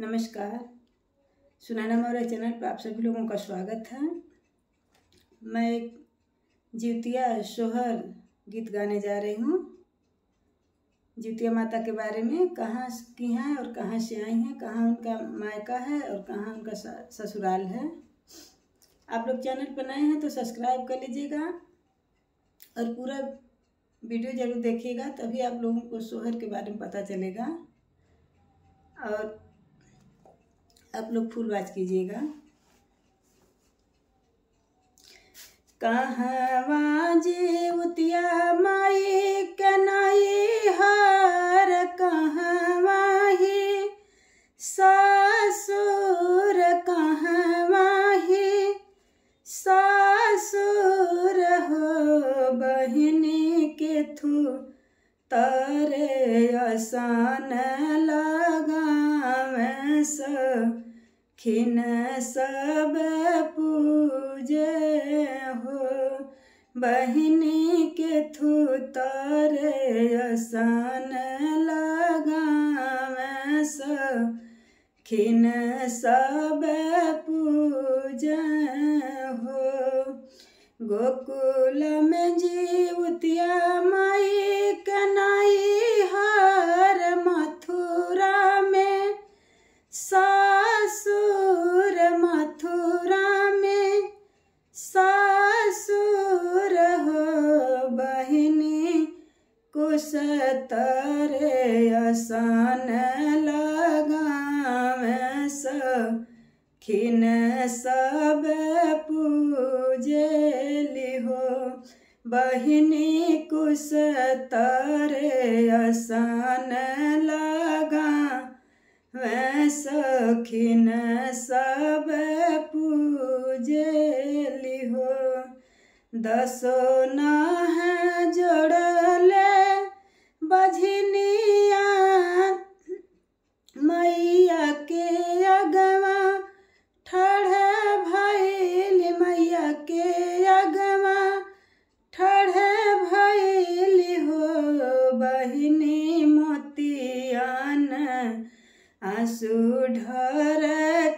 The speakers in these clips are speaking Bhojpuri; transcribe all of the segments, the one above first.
नमस्कार। सुनैना मौर्य चैनल पर आप सभी लोगों का स्वागत है। मैं एक जिउतिया सोहर गीत गाने जा रही हूँ। जिउतिया माता के बारे में, कहाँ की हैं और कहाँ से आई हैं, कहाँ उनका मायका है और कहाँ उनका ससुराल है। आप लोग चैनल पर नए हैं तो सब्सक्राइब कर लीजिएगा और पूरा वीडियो जरूर देखिएगा, तभी आप लोगों को सोहर के बारे में पता चलेगा और आप लोग फुल वॉच कीजिएगा। कहवा जिउतिया माई कनाई हार, कहवा ही सासुर, कहवा ही सासुर हो। बहिनी के थू तारे आसान लगावे, सखिन सब पूजे हो। बहिनी के थू तारे आसान लगावे, सखिन सब पूजे हो। गोकुल में जिउतिया माई कनाई हार, मथुरा में सासुर, मथुरा में सासुर हो। बहिनी कुश तारे आसान लगावे, सखिन सब पूजेली हो। बहिनी कुश तारे आसान लगावे, सखिन सब पूजेली हो। दसो नाह जोड़ले बझनिया, मैया के अगवा ठाढ़ भइल, मैया के अगवा ठाढ़ भइल हो। बहिनी मोतियान आंसू ढर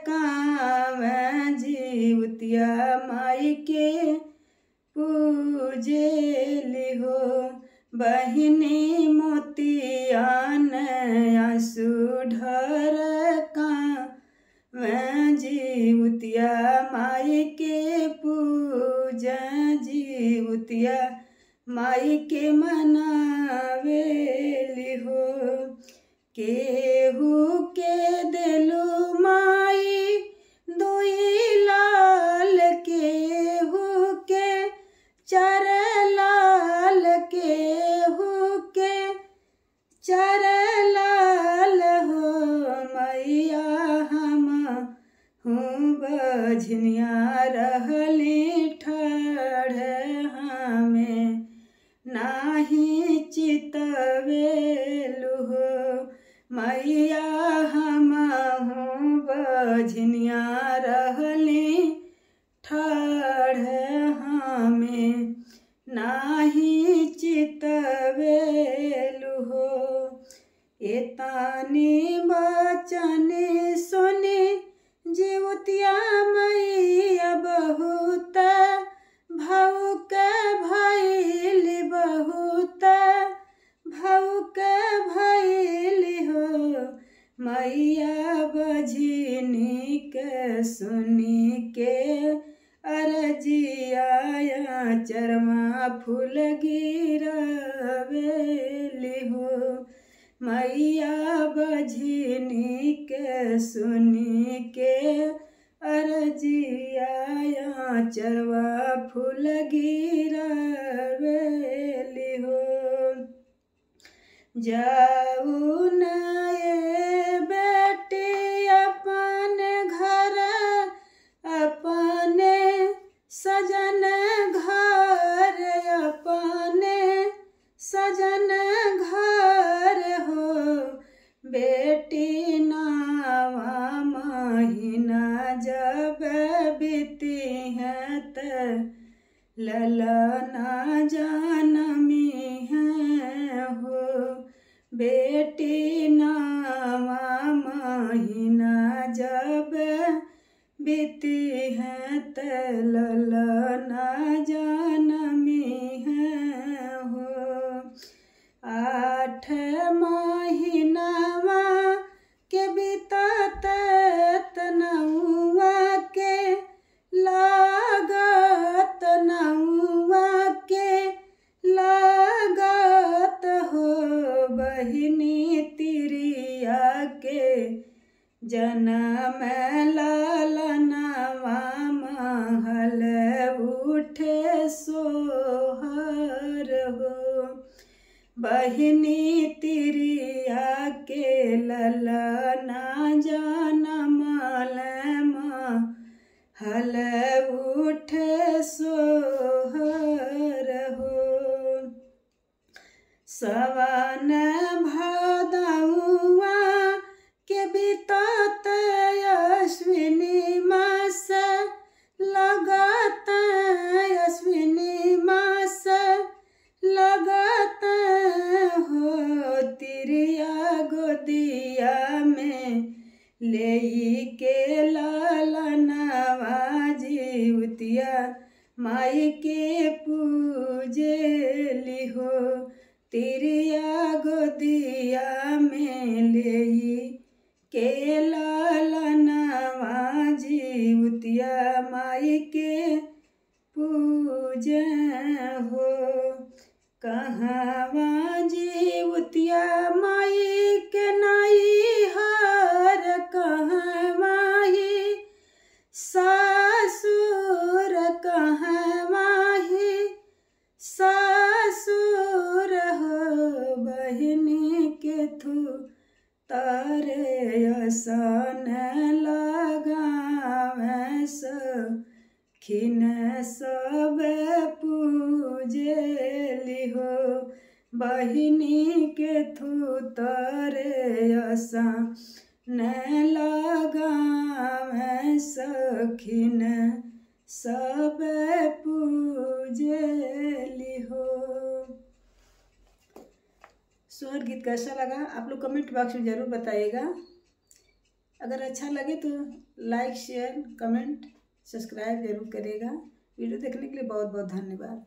कावे, जिउतिया माई के पूजेली हो। बहिनी मोतियान आंसू ढर कावे, जिउतिया माई के पूजा, जिउतिया माई के मनावेली हो। केहू के देलू माई दुई लाल, केहू के चार लाल, केहू के चार लाल हो। मैया हम हूँ बझनिया रहली ठाढ़, हमें नाही चितवेलु हो। मैया हम हूँ बझनिया रहली ठाढ़, हमें नाही चितवेलु हो। एतानी बचन सुनी जिउतिया मैया बहुत भावुक भइल, बहुत भावुक भइल हो। मैया बझनी के सुनी के अरजिया, चरमा फूल गिरावेली हो। मैया बझनी के सुनी के अरजिया, चरवा फूल गिरावेली हो। जाऊ न ये बेटी अपन घर, अपने सजन घर, अपने सजन घर हो। बेटी नावा महीना जब बीती है त ललना जनमी है हो। बेटी नावा महीना महीनावा के बीतत तनौआ के लागत नौआ के लागत हो बहिनी तिरिया के जनम लालनवा महल उठे सोहर हो बहिनी तिरिया के ललना जनमल महल उठे सोहर हो सवन भादउआ के बीतत अश्विनी मास लगत अश्विनी मास लगत हो तिरिया गोदिया में लेई के लालनवा जीवतिया माई के पूजेली हो तिरिया गोदिया में लेई के लालनवा जीवतिया माई के पूजे हो कहवा जीवतिया माई के नाई हर कहवा ही सासुर कहवा ही सासुर हो बहिनी के थू तारे असन लगावे सखिन सब पूजेली हो बहिनी के थू तारे असन लगावे सखिन सब पूजेली हो। सोहर गीत कैसा लगा आप लोग कमेंट बॉक्स में ज़रूर बताइएगा। अगर अच्छा लगे तो लाइक शेयर कमेंट सब्सक्राइब जरूर करिएगा। वीडियो देखने के लिए बहुत बहुत धन्यवाद।